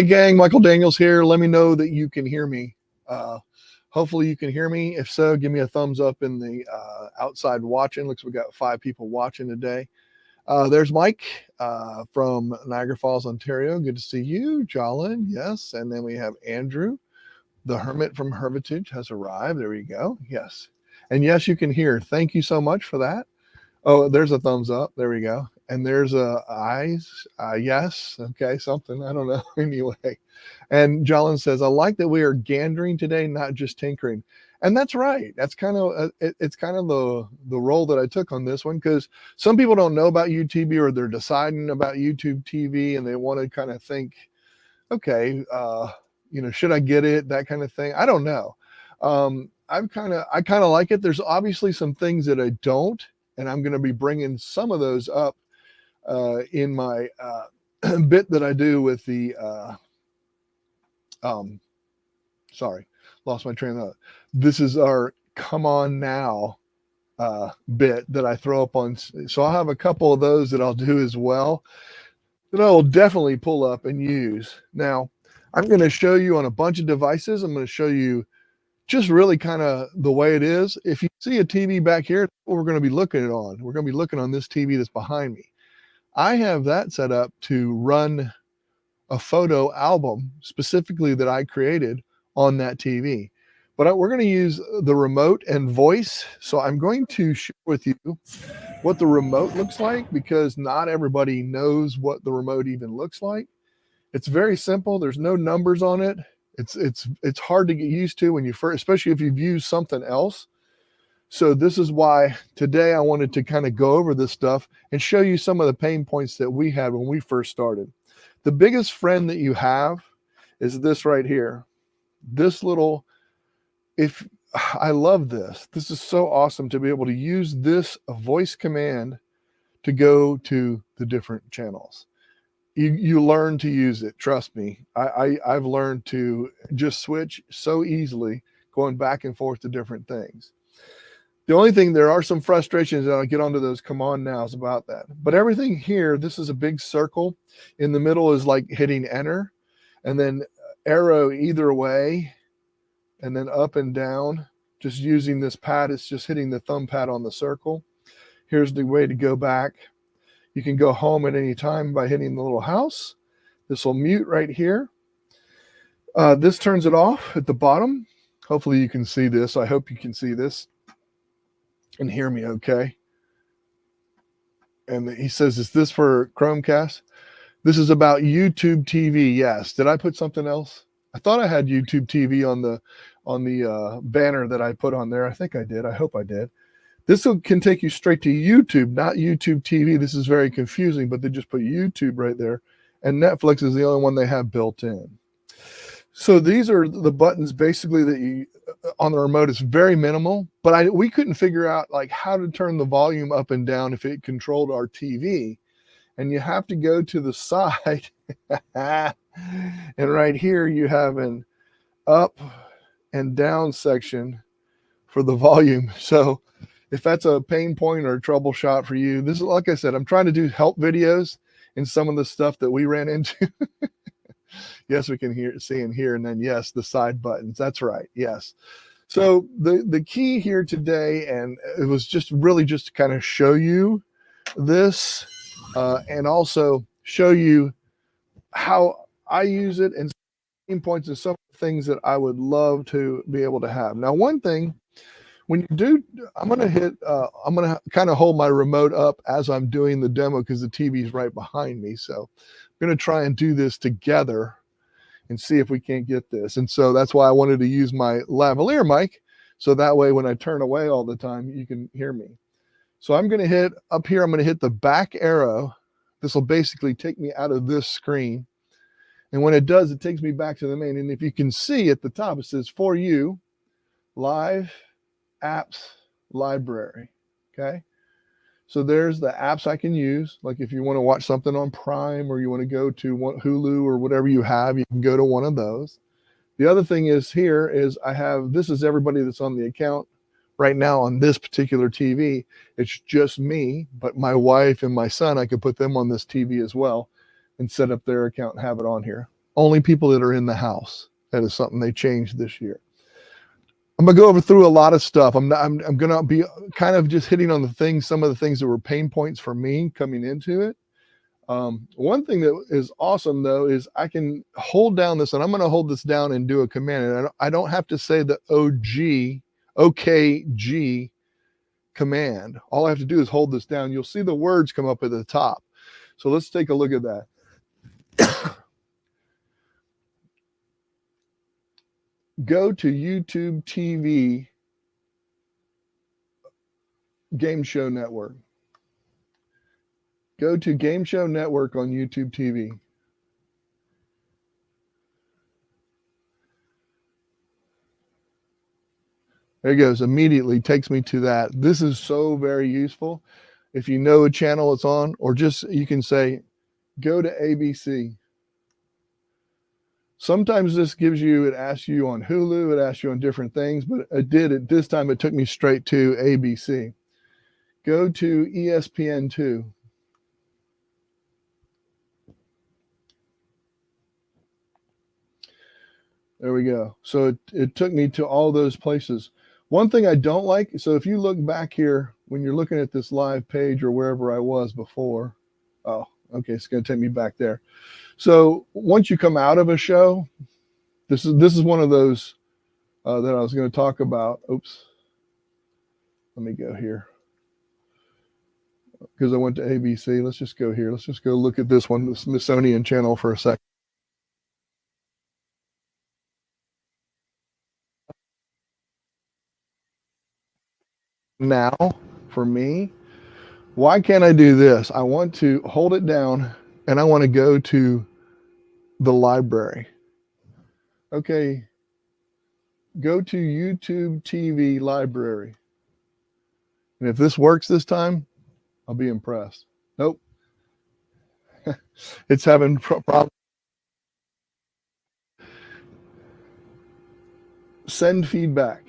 Hey gang, Michael Daniels here. Let me know that you can hear me. Hopefully you can hear me. If so, give me a thumbs up in the outside watching. Looks we got 5 people watching today. There's Mike from Niagara Falls, Ontario. Good to see you. Jolyn, yes. And then we have Andrew. The Hermit from Hermitage has arrived. There we go. Yes. And yes, you can hear. Thank you so much for that. Oh, there's a thumbs up. There we go. And there's eyes. Yes. Okay. Something. I don't know. Anyway. And Jolyn says, I like that we are gandering today, not just tinkering. And that's right. That's kind of, it's kind of the role that I took on this one, because some people don't know about YouTube, or they're deciding about YouTube TV and they want to kind of think, okay, should I get it? That kind of thing. I don't know. I kind of like it. There's obviously some things that I don't, and I'm going to be bringing some of those up in my bit that I do with the, sorry, lost my train of thought. This is our Come On Now bit that I throw up on. So I'll have a couple of those that I'll do as well that I will definitely pull up and use. Now, I'm going to show you on a bunch of devices. I'm going to show you just really kind of the way it is. If you see a TV back here, what we're going to be looking at on. We're going to be looking on this TV that's behind me. I have that set up to run a photo album specifically that I created on that TV. But we're going to use the remote and voice. So I'm going to share with you what the remote looks like, because not everybody knows what the remote even looks like. It's very simple. There's no numbers on it. It's hard to get used to when you first, especially if you've used something else. So this is why today I wanted to kind of go over this stuff and show you some of the pain points that we had when we first started. The biggest friend that you have is this right here. This little, I love this. This is so awesome to be able to use this voice command to go to the different channels. You learn to use it. Trust me. I've learned to just switch so easily, going back and forth to different things. The only thing, there are some frustrations, and I'll get onto those come on nows about that. But everything here, this is a big circle. In the middle is like hitting enter, and then arrow either way, and then up and down. Just using this pad, it's just hitting the thumb pad on the circle. Here's the way to go back. You can go home at any time by hitting the little house. This will mute right here. This turns it off at the bottom. Hopefully you can see this. I hope you can see this and hear me okay. And he says, is this for Chromecast? This is about YouTube TV. Yes. Did I put something else? I thought I had YouTube TV on the banner that I put on there. I think I did. I hope I did. This can take you straight to YouTube, not YouTube TV. This is very confusing, but they just put YouTube right there. And Netflix is the only one they have built in. So these are the buttons basically that you on the remote. Is very minimal, but we couldn't figure out like how to turn the volume up and down if it controlled our TV. And you have to go to the side. And right here you have an up and down section for the volume. So if that's a pain point or a troubleshot for you, this is, like I said, I'm trying to do help videos in some of the stuff that we ran into. Yes, we can see and hear. And then yes, the side buttons. That's right. Yes. So the key here today, and it was just really just to kind of show you this and also show you how I use it and pain points and some things that I would love to be able to have. Now, one thing, when you do, I'm going to kind of hold my remote up as I'm doing the demo because the TV is right behind me. So I'm going to try and do this together and see if we can't get this. And so that's why I wanted to use my lavalier mic. So that way, when I turn away all the time, you can hear me. So I'm going to hit up here. I'm going to hit the back arrow. This will basically take me out of this screen. And when it does, it takes me back to the main. And if you can see at the top, it says for you, live apps library. Okay. So there's the apps I can use. Like if you want to watch something on Prime, or you want to go to Hulu or whatever you have, you can go to one of those. The other thing is here is this is everybody that's on the account right now on this particular TV. It's just me, but my wife and my son, I could put them on this TV as well and set up their account and have it on here. only people that are in the house. That is something they changed this year. I'm gonna go through a lot of stuff. I'm gonna be kind of just hitting on some of the things that were pain points for me coming into it. One thing that is awesome though is I can hold down this, and I'm going to hold this down and do a command, and I don't have to say the 𝐸𝐭𝐞𝐫𝐧 command. All I have to do is hold this down. You'll see the words come up at the top. So let's take a look at that. Go to YouTube TV Game Show Network. Go to Game Show Network on YouTube TV. There it goes. Immediately takes me to that. This is so very useful. If you know a channel it's on, or just you can say, go to ABC. Sometimes this gives you, it asks you on Hulu, it asks you on different things, but this time it took me straight to ABC. Go to ESPN2. There we go. So it took me to all those places. One thing I don't like, so if you look back here, when you're looking at this live page or wherever I was before, oh, okay, it's going to take me back there. So once you come out of a show, this is one of those that I was going to talk about. Oops. Let me go here. Because I went to ABC. Let's just go here. Let's just go look at this one, the Smithsonian channel for a second. Now, for me, why can't I do this? I want to hold it down and I want to go to the library. Okay, go to YouTube TV library. And if this works this time, I'll be impressed. Nope. It's having problems. Send feedback.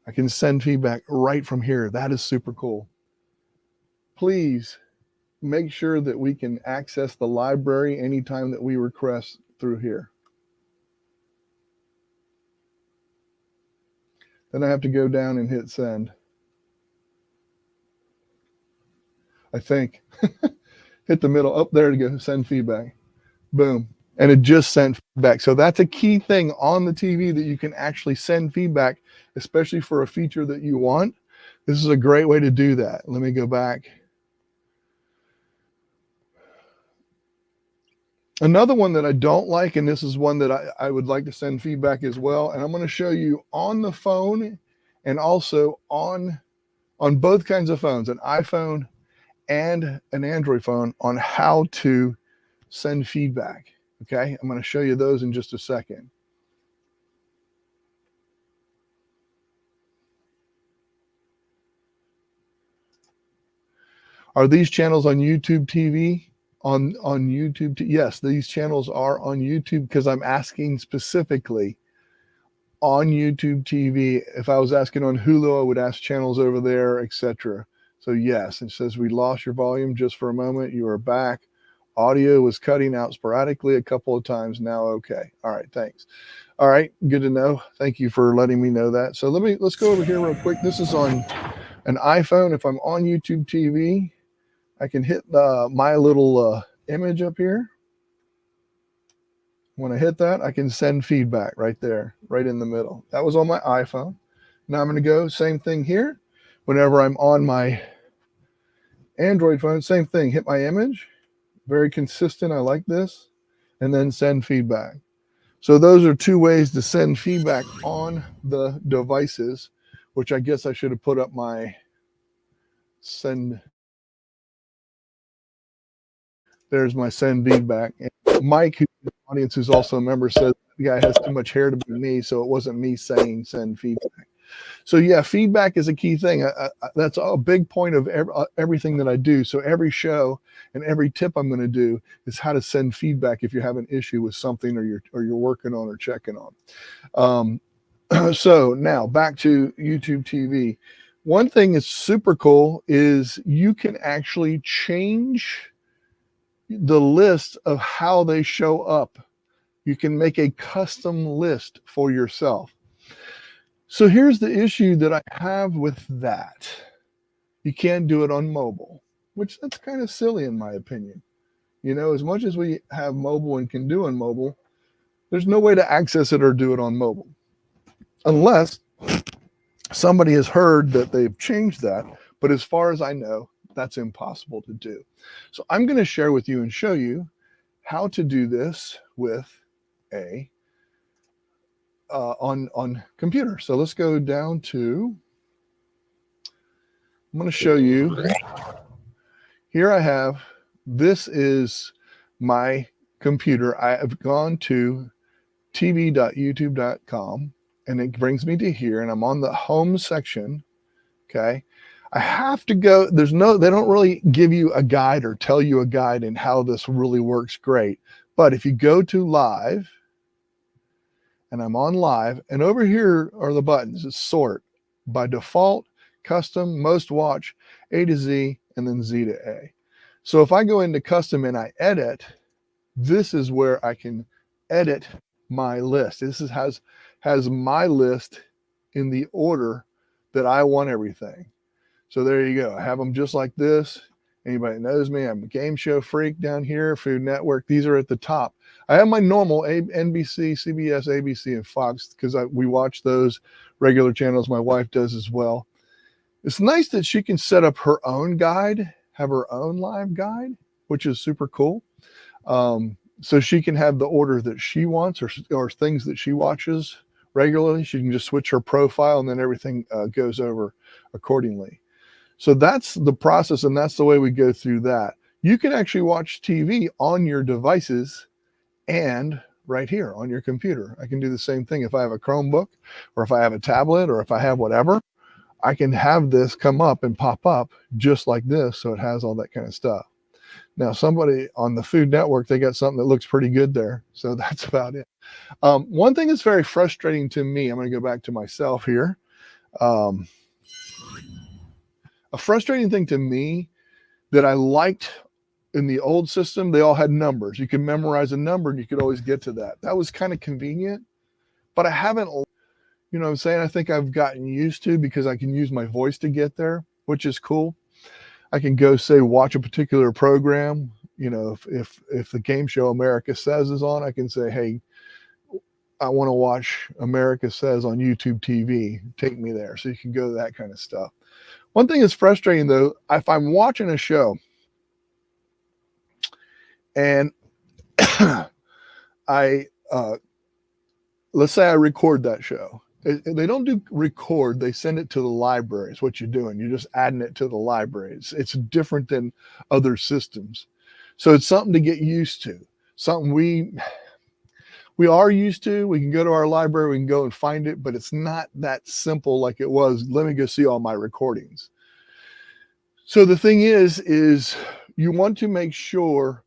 I can send feedback right from here. That is super cool. Please make sure that we can access the library anytime that we request through here. Then I have to go down and hit send. I think. Hit the middle. Up there to go send feedback. Boom. And it just sent feedback. So that's a key thing on the TV, that you can actually send feedback, especially for a feature that you want. This is a great way to do that. Let me go back. Another one that I don't like, and this is one that I would like to send feedback as well, and I'm going to show you on the phone and also on both kinds of phones, an iPhone and an Android phone, on how to send feedback. Okay, I'm going to show you those in just a second. Are these channels on YouTube TV? On YouTube? Yes, these channels are on YouTube, because I'm asking specifically on YouTube TV. If I was asking on Hulu, I would ask channels over there, etc. So yes, it says we lost your volume just for a moment. You are back. Audio was cutting out sporadically a couple of times. Now, okay. All right, thanks. All right, good to know. Thank you for letting me know that. So let's go over here real quick. This is on an iPhone. If I'm on YouTube TV, I can hit my little image up here. When I hit that, I can send feedback right there, right in the middle. That was on my iPhone. Now I'm going to go, same thing here. Whenever I'm on my Android phone, same thing. Hit my image. Very consistent. I like this. And then send feedback. So those are two ways to send feedback on the devices, which I guess I should have put up my send. There's my send feedback. And Mike, who's in the audience, who's also a member, said the guy has too much hair to be me, so it wasn't me saying send feedback. So yeah, feedback is a key thing. That's a big point of everything that I do. So every show and every tip I'm going to do is how to send feedback if you have an issue with something, or you're working on or checking on. So now back to YouTube TV. One thing that's super cool is you can actually change the list of how they show up. You can make a custom list for yourself. So here's the issue that I have with that. You can't do it on mobile, which that's kind of silly in my opinion. You know, as much as we have mobile and can do on mobile, there's no way to access it or do it on mobile. Unless somebody has heard that they've changed that. But as far as I know, that's impossible to do. So I'm going to share with you and show you how to do this with a on computer. So let's go down to, I'm going to show you. Here I have, this is my computer. I have gone to tv.youtube.com and it brings me to here, and I'm on the home section. Okay. I have to go, they don't really give you a guide or tell you a guide in how this really works great. But if you go to live, and I'm on live, and over here are the buttons. It's sort by default, custom, most watch, A to Z, and then Z to A. So if I go into custom and I edit, this is where I can edit my list. This has my list in the order that I want everything. So there you go. I have them just like this. Anybody knows me, I'm a game show freak down here, Food Network. These are at the top. I have my normal NBC, CBS, ABC, and Fox because we watch those regular channels. My wife does as well. It's nice that she can set up her own guide, have her own live guide, which is super cool. So she can have the order that she wants or things that she watches regularly. She can just switch her profile and then everything goes over accordingly. So that's the process, and that's the way we go through that. You can actually watch TV on your devices and right here on your computer. I can do the same thing if I have a Chromebook or if I have a tablet or if I have whatever. I can have this come up and pop up just like this, so it has all that kind of stuff. Now, somebody on the Food Network, they got something that looks pretty good there, so that's about it. One thing that's very frustrating to me, I'm going to go back to myself here. A frustrating thing to me that I liked in the old system, they all had numbers. You could memorize a number and you could always get to that. That was kind of convenient, but I haven't, you know what I'm saying? I think I've gotten used to, because I can use my voice to get there, which is cool. I can go say, watch a particular program. You know, if the game show America Says is on, I can say, hey, I want to watch America Says on YouTube TV. Take me there. So you can go to that kind of stuff. One thing that's frustrating though, if I'm watching a show and let's say I record that show. They don't do record, they send it to the library. Is what you're doing. You're just adding it to the library. It's different than other systems. So it's something to get used to. Something we are used to. We can go to our library, we can go and find it, but it's not that simple like it was. Let me go see all my recordings. So the thing is you want to make sure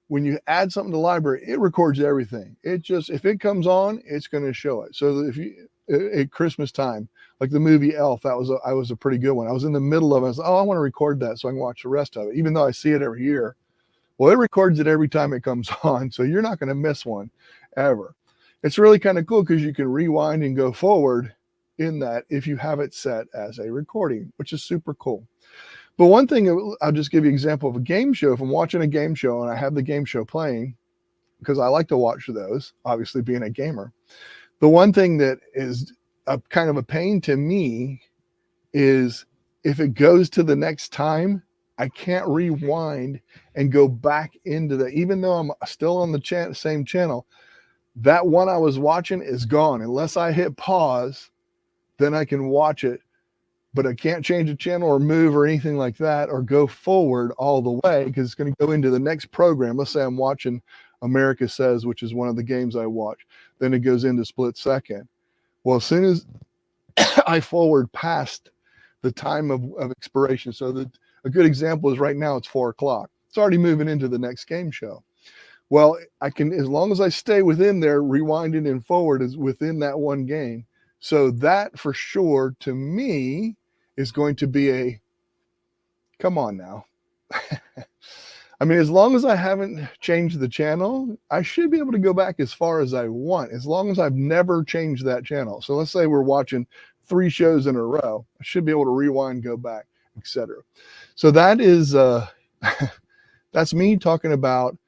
when you add something to the library, it records everything. It just, if it comes on, it's going to show it. So if you, at Christmas time, like the movie Elf, that was a pretty good one. I was in the middle of it. I was like, oh, I want to record that so I can watch the rest of it, even though I see it every year. Well, it records it every time it comes on, so you're not going to miss one ever. It's really kind of cool because you can rewind and go forward in that if you have it set as a recording, which is super cool. But one thing, I'll just give you an example of a game show. If I'm watching a game show and I have the game show playing, because I like to watch those, obviously being a gamer, the one thing that is a kind of a pain to me is if it goes to the next time, I can't rewind and go back into the, even though I'm still on the same channel, that one I was watching is gone. Unless I hit pause, then I can watch it, but I can't change the channel or move or anything like that or go forward all the way because it's going to go into the next program. Let's say I'm watching America Says, which is one of the games I watch. Then it goes into split second. Well, as soon as I forward past the time of expiration, so that a good example is right now it's 4 o'clock. It's already moving into the next game show. Well, I can, as long as I stay within there, rewinding and forward is within that one game. So that for sure, to me, is going to be a, come on now. I mean, as long as I haven't changed the channel, I should be able to go back as far as I want, as long as I've never changed that channel. So let's say we're watching 3 shows in a row. I should be able to rewind, go back, etc. So that is, that's me talking about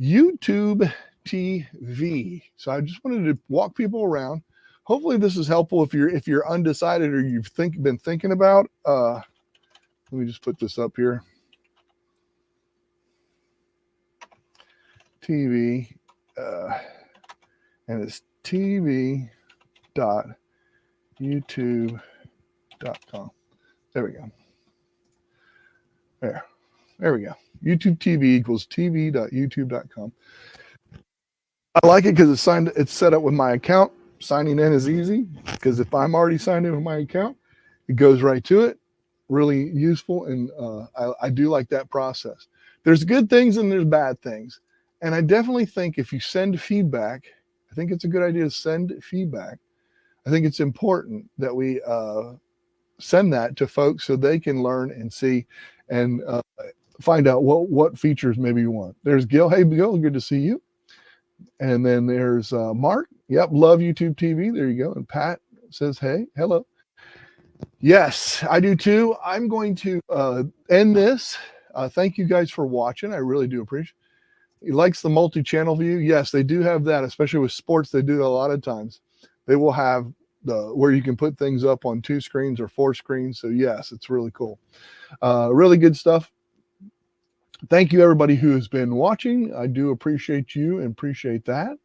YouTube TV. So I just wanted to walk people around. Hopefully this is helpful if you're undecided or you've been thinking about. Let me just put this up here. TV, and it's tv.youtube.com. There we go. There we go. YouTube TV equals tv.youtube.com. I like it because it's set up with my account. Signing in is easy because if I'm already signed in with my account, it goes right to it. Really useful, and I do like that process. There's good things and there's bad things. And I definitely think if you send feedback, I think it's a good idea to send feedback. I think it's important that we send that to folks so they can learn and see and find out what features maybe you want. There's Gil. Hey, Gil, good to see you. And then there's Mark. Yep, love YouTube TV. There you go. And Pat says, hey, hello. Yes, I do too. I'm going to end this. Thank you guys for watching. I really do appreciate it. He likes the multi-channel view. Yes, they do have that, especially with sports. They do that a lot of times. They will have where you can put things up on 2 screens or 4 screens. So yes, it's really cool. Really good stuff. Thank you everybody who has been watching. I do appreciate you and appreciate that.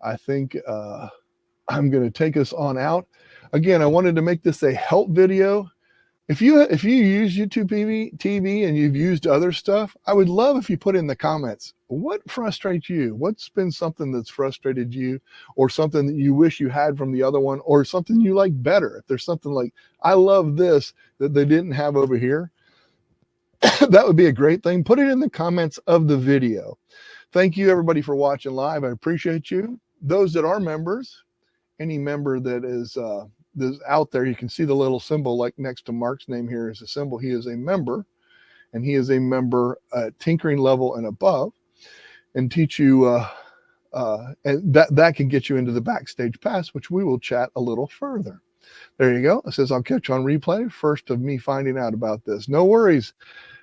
I think I'm going to take us on out. Again, I wanted to make this a help video. If you use YouTube TV and you've used other stuff, I would love if you put in the comments, what frustrates you? What's been something that's frustrated you, or something that you wish you had from the other one, or something you like better? If there's something like, I love this that they didn't have over here, that would be a great thing. Put it in the comments of the video. Thank you everybody for watching live. I appreciate you. Those that are members, any member that is out there, you can see the little symbol like next to Mark's name here is a symbol. He is a member, and he is a member at tinkering level and above, and teach you and that can get you into the backstage pass, which we will chat a little further. There you go. It says I'll catch you on replay. First of me finding out about this. No worries.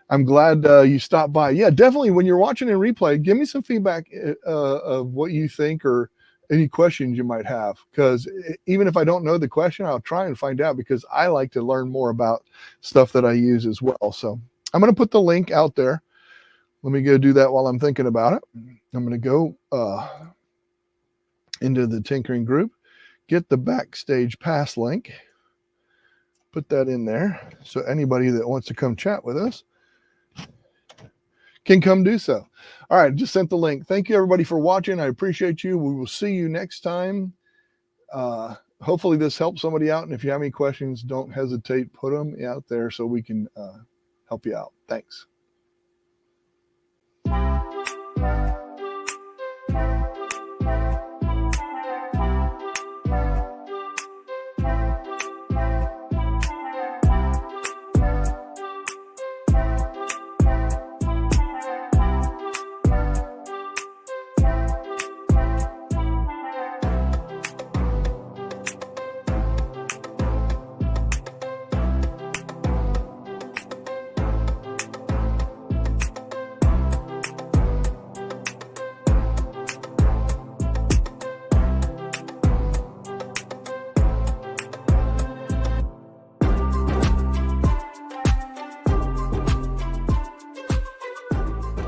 I'm glad you stopped by. Yeah, definitely when you're watching in replay, give me some feedback of what you think or any questions you might have, because even if I don't know the question, I'll try and find out, because I like to learn more about stuff that I use as well. So I'm going to put the link out there. Let me go do that while I'm thinking about it. I'm going to go into the tinkering group, get the backstage pass link, put that in there. So anybody that wants to come chat with us can come do so. All right, just sent the link. Thank you everybody for watching. I appreciate you. We will see you next time. Hopefully this helps somebody out. And if you have any questions, don't hesitate, put them out there so we can help you out. Thanks.